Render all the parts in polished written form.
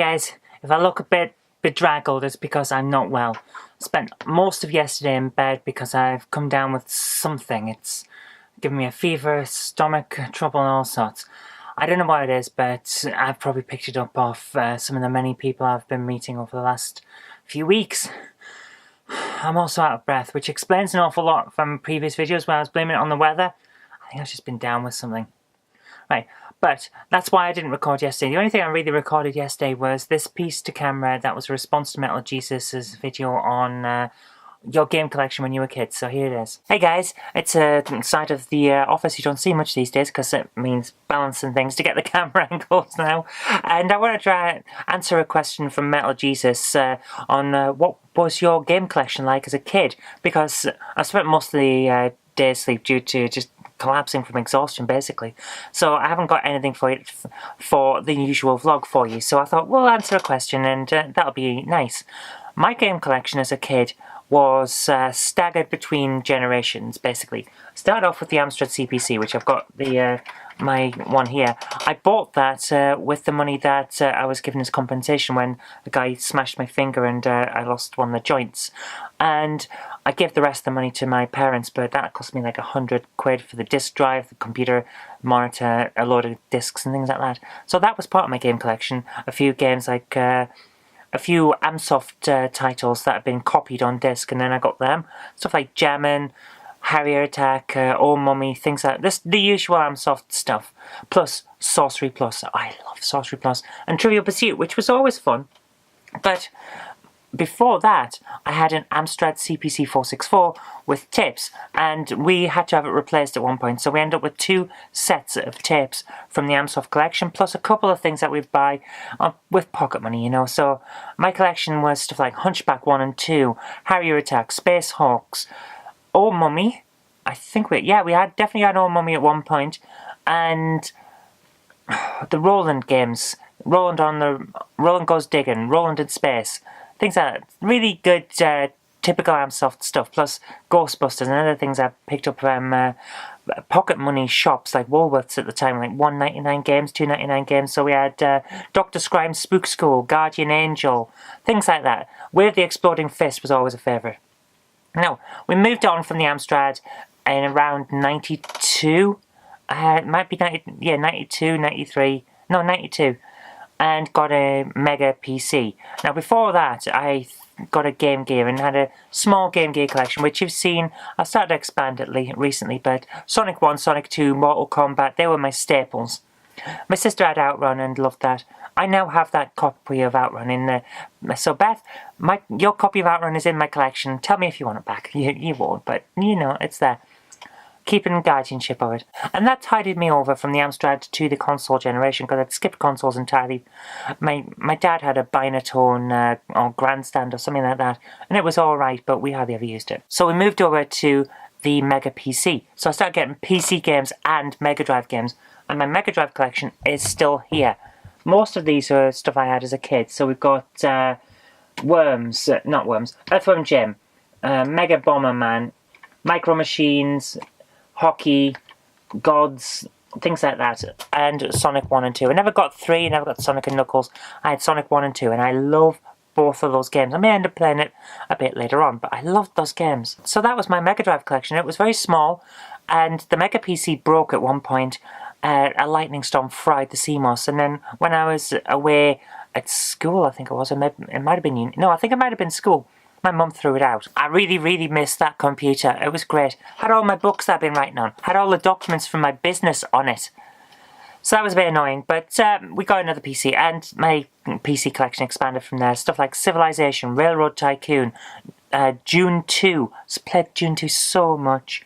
guys, if I look a bit bedraggled, it's because I'm not well. Spent most of yesterday in bed because I've come down with something. It's given me a fever, stomach trouble and all sorts. I don't know what it is, but I've probably picked it up off some of the many people I've been meeting over the last few weeks. I'm also out of breath, which explains an awful lot from previous videos where I was blaming it on the weather. I think I've just been down with something. Right, but that's why I didn't record yesterday. The only thing I really recorded yesterday was this piece to camera that was a response to Metal Jesus' video on your game collection when you were kids. So here it is. Hey guys, it's a side of the office you don't see much these days because it means balancing things to get the camera angles now. And I want to try and answer a question from Metal Jesus on what was your game collection like as a kid? Because I spent most of the day asleep due to just collapsing from exhaustion, basically. So I haven't got anything for it for the usual vlog for you. So I thought, we'll answer a question and that'll be nice. My game collection as a kid was staggered between generations, basically. Started off with the Amstrad CPC, which I've got the my one here. I bought that with the money that I was given as compensation when the guy smashed my finger and I lost one of the joints. And I gave the rest of the money to my parents, but that cost me like £100 for the disc drive, the computer monitor, a load of discs and things like that. So that was part of my game collection. A few games like a few Amsoft titles that had been copied on disc, and then I got them. Stuff like Jammin', Harrier Attack, Oh Mummy, things like this, the usual Amsoft stuff. Plus Sorcery Plus. I love Sorcery Plus. And Trivial Pursuit, which was always fun. But before that, I had an Amstrad CPC 464 with tapes, and we had to have it replaced at one point, so we ended up with 2 sets of tapes from the Amsoft collection, plus a couple of things that we'd buy with pocket money, you know. So my collection was stuff like Hunchback 1 and 2, Harrier Attack, Space Hawks, Oh Mummy, I think we definitely had Oh Mummy at one point, and the Roland games, Roland Goes Digging, Roland in Space, things like that. Really good, typical Amsoft stuff, plus Ghostbusters and other things I picked up from pocket money shops like Woolworths at the time, like $1.99 games, $2.99 games. So we had Dr. Scrime's Spook School, Guardian Angel, things like that. Where the Exploding Fist was always a favourite. Now, we moved on from the Amstrad in around 92. It might be 92, 93. No, 92. And got a Mega PC. Now before that, I got a Game Gear and had a small Game Gear collection, which you've seen. I've started to expand it recently, but Sonic 1, Sonic 2, Mortal Kombat, they were my staples. My sister had Outrun and loved that. I now have that copy of Outrun in there. So Beth, your copy of Outrun is in my collection. Tell me if you want it back. You won't, but you know, it's there. Keeping guardianship of it. And that tided me over from the Amstrad to the console generation, because I'd skipped consoles entirely. My dad had a Binatone or Grandstand or something like that, and it was alright, but we hardly ever used it. So we moved over to the Mega PC. So I started getting PC games and Mega Drive games, and my Mega Drive collection is still here. Most of these are stuff I had as a kid. So we've got Earthworm Jim, Mega Bomberman, Micro Machines, Hockey, Gods, things like that, and Sonic 1 and 2. I never got 3, never got Sonic and Knuckles. I had Sonic 1 and 2, and I love both of those games. I may end up playing it a bit later on, but I loved those games. So that was my Mega Drive collection. It was very small, and the Mega PC broke at one point. A lightning storm fried the CMOS, and then when I was away at school, I think it was, it might have been no, I think it might have been school. My mum threw it out. I really, really missed that computer. It was great. Had all my books that I've been writing on. Had all the documents from my business on it. So that was a bit annoying, but we got another PC, and my PC collection expanded from there. Stuff like Civilization, Railroad Tycoon, Dune 2. I played Dune 2 so much.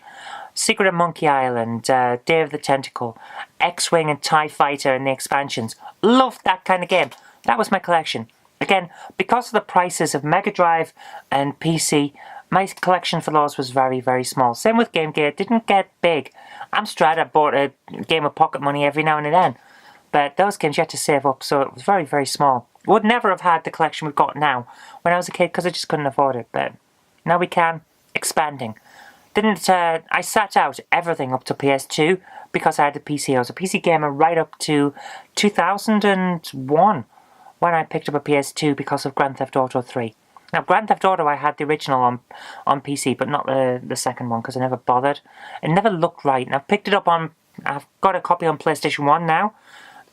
Secret of Monkey Island, Day of the Tentacle, X-Wing and TIE Fighter and the expansions. Loved that kind of game. That was my collection. Again, because of the prices of Mega Drive and PC, my collection for those was very, very small. Same with Game Gear, it didn't get big. Amstrad, I bought a game of pocket money every now and then. But those games you had to save up, so it was very, very small. Would never have had the collection we've got now when I was a kid, because I just couldn't afford it. But now we can. Expanding. I sat out everything up to PS2 because I had the PC. I was a PC gamer right up to 2001 when I picked up a PS2 because of Grand Theft Auto 3. Now, Grand Theft Auto, I had the original on PC, but not the second one, because I never bothered. It never looked right, and I've got a copy on PlayStation 1 now.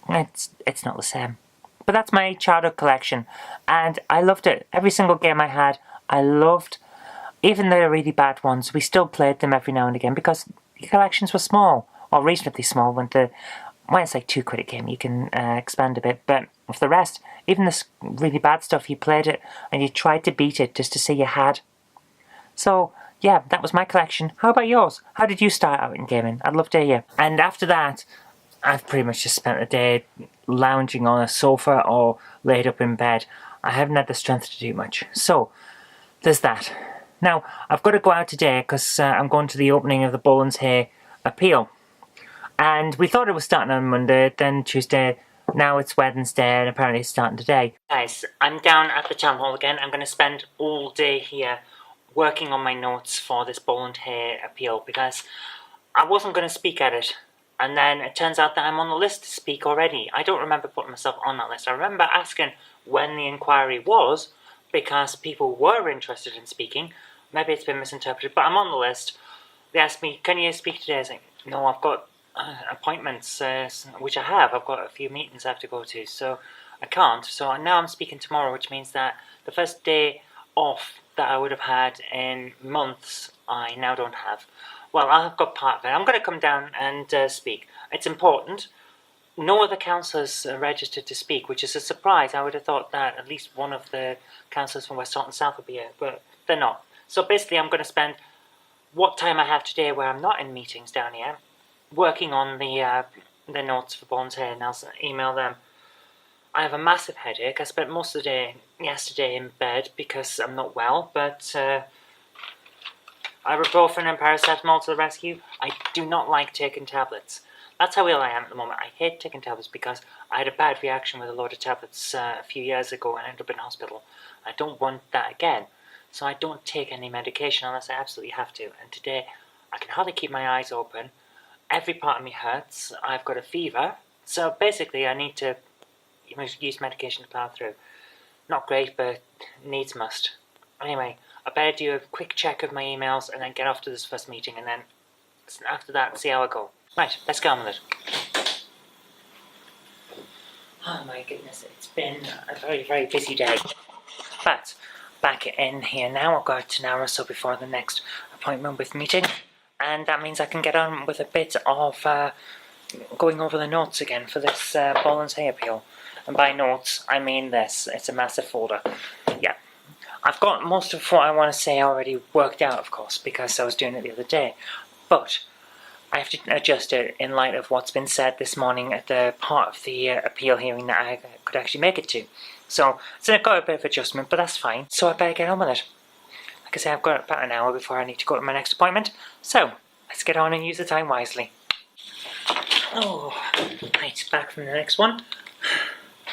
It's not the same. But that's my childhood collection, and I loved it. Every single game I had, I loved. Even the really bad ones, we still played them every now and again, because the collections were small, or reasonably small. When it's like £2 a game, you can expand a bit, but for the rest, even this really bad stuff, you played it, and you tried to beat it just to see you had. So, yeah, that was my collection. How about yours? How did you start out in gaming? I'd love to hear. And after that, I've pretty much just spent the day lounging on a sofa or laid up in bed. I haven't had the strength to do much. So, there's that. Now, I've got to go out today because I'm going to the opening of the Bowlands Hey appeal. And we thought it was starting on Monday, then Tuesday, now it's Wednesday, and apparently it's starting today. Guys, I'm down at the town hall again. I'm going to spend all day here working on my notes for this Bowlands Hey appeal because I wasn't going to speak at it. And then it turns out that I'm on the list to speak already. I don't remember putting myself on that list. I remember asking when the inquiry was because people were interested in speaking. Maybe it's been misinterpreted, but I'm on the list. They asked me, can you speak today? I was like, no, I've got appointments, which I have. I've got a few meetings I have to go to, so I can't. So now I'm speaking tomorrow, which means that the first day off that I would have had in months, I now don't have. Well, I've got part of it. I'm going to come down and speak. It's important. No other councillors are registered to speak, which is a surprise. I would have thought that at least one of the councillors from West Halton South would be here, but they're not. So basically I'm going to spend what time I have today where I'm not in meetings down here working on the notes for Bowlands Hey, and I'll email them. I have a massive headache. I spent most of the day yesterday in bed because I'm not well, but ibuprofen and paracetamol to the rescue. I do not like taking tablets. That's how ill I am at the moment. I hate taking tablets because I had a bad reaction with a load of tablets a few years ago and ended up in hospital. I don't want that again. So I don't take any medication unless I absolutely have to. And today, I can hardly keep my eyes open. Every part of me hurts. I've got a fever. So basically, I need to use medication to plow through. Not great, but needs must. Anyway, I better do a quick check of my emails and then get off to this first meeting. And then after that, see how I go. Right, let's get on with it. Oh my goodness, it's been a very, very busy day. But back in here now. I've got an hour or so before the next appointment with meeting, and that means I can get on with a bit of going over the notes again for this Bowlands Hey appeal. And by notes, I mean this. It's a massive folder. Yeah. I've got most of what I want to say already worked out, of course, because I was doing it the other day. But I have to adjust it in light of what's been said this morning at the part of the appeal hearing that I could actually make it to. So it's got a bit of adjustment, but that's fine. So I better get on with it. Like I say, I've got about an hour before I need to go to my next appointment. So let's get on and use the time wisely. Oh, right, back from the next one.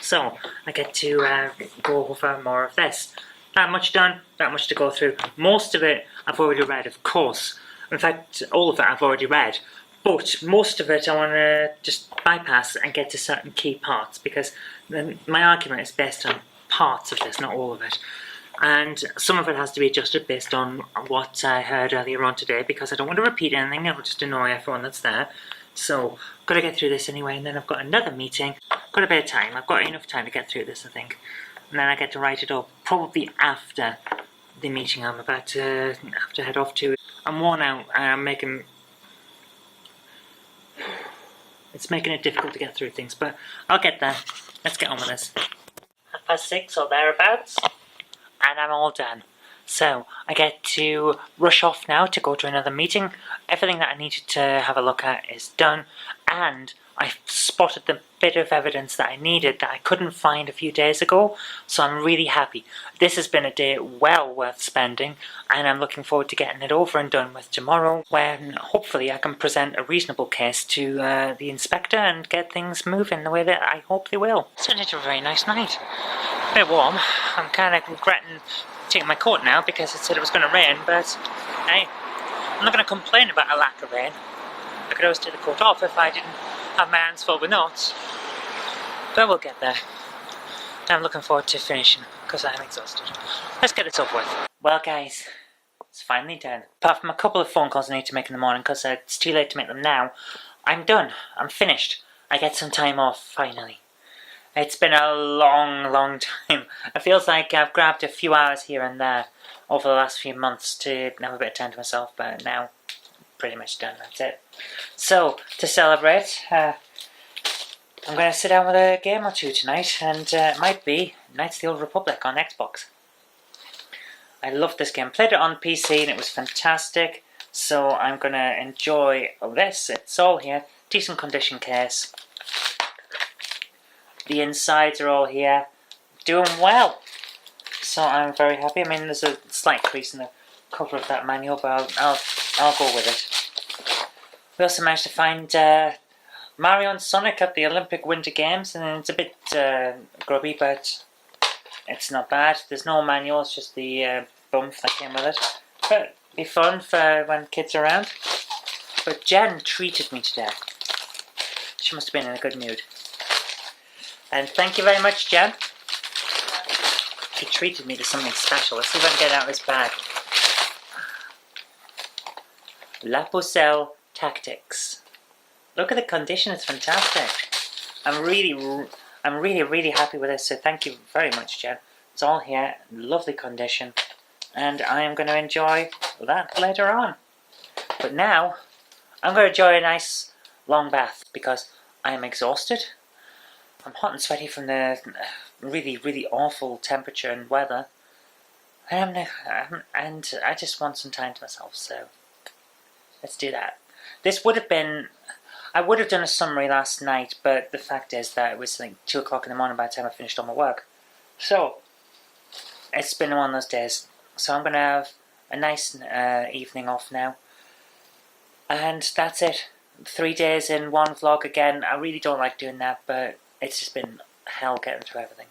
So I get to go over more of this. That much done, that much to go through. Most of it I've already read, of course. In fact, all of it I've already read. But most of it I want to just bypass and get to certain key parts, because my argument is based on parts of this, not all of it. And some of it has to be adjusted based on what I heard earlier on today, because I don't want to repeat anything that will just annoy everyone that's there. So, I've got to get through this anyway, and then I've got another meeting. Got a bit of time. I've got enough time to get through this, I think. And then I get to write it up, probably after the meeting I'm about to have to head off to. I'm worn out, and I'm making... It's making it difficult to get through things, but I'll get there. Let's get on with this. 6:30 or thereabouts, and I'm all done. So, I get to rush off now to go to another meeting. Everything that I needed to have a look at is done, and I've spotted the bit of evidence that I needed that I couldn't find a few days ago, so I'm really happy. This has been a day well worth spending, and I'm looking forward to getting it over and done with tomorrow, when hopefully I can present a reasonable case to the inspector and get things moving the way that I hope they will. It's been a very nice night. A bit warm. I'm kind of regretting taking my coat now because it said it was going to rain, but hey, I'm not going to complain about a lack of rain. I could always take the coat off if I didn't have my hands full with notes. But we'll get there. I'm looking forward to finishing because I'm exhausted. Let's get this over with. Well, guys, it's finally done. Apart from a couple of phone calls I need to make in the morning because it's too late to make them now, I'm done. I'm finished. I get some time off, finally. It's been a long time. It feels like I've grabbed a few hours here and there over the last few months to have a bit of time to myself, but now, pretty much done. That's it. So, to celebrate, I'm going to sit down with a game or two tonight, and it might be Knights of the Old Republic on Xbox. I love this game. Played it on PC and it was fantastic, so I'm going to enjoy this. It's all here. Decent condition case. The insides are all here. Doing well. So I'm very happy. I mean, there's a slight crease in the cover of that manual, but I'll go with it. We also managed to find Mario and Sonic at the Olympic Winter Games, and it's a bit grubby, but it's not bad. There's no manual, it's just the bump that came with it. But it'd be fun for when kids are around. But Jen treated me today. She must have been in a good mood. And thank you very much, Jen. She treated me to something special. Let's see if I can get out of this bag. La Pucelle Tactics. Look at the condition, it's fantastic. I'm really happy with this, so thank you very much, Jen. It's all here, lovely condition, and I am going to enjoy that later on. But now, I'm going to enjoy a nice long bath, because I am exhausted. I'm hot and sweaty from the really awful temperature and weather. And I just want some time to myself, so let's do that. This would have been... I would have done a summary last night, but the fact is that it was like 2 o'clock in the morning by the time I finished all my work. So, it's been one of those days. So I'm going to have a nice evening off now. And that's it. 3 days in one vlog again. I really don't like doing that, but it's just been hell getting through everything.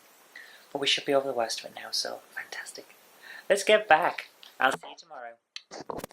But we should be over the worst of it now, so fantastic. Let's get back. I'll see you tomorrow.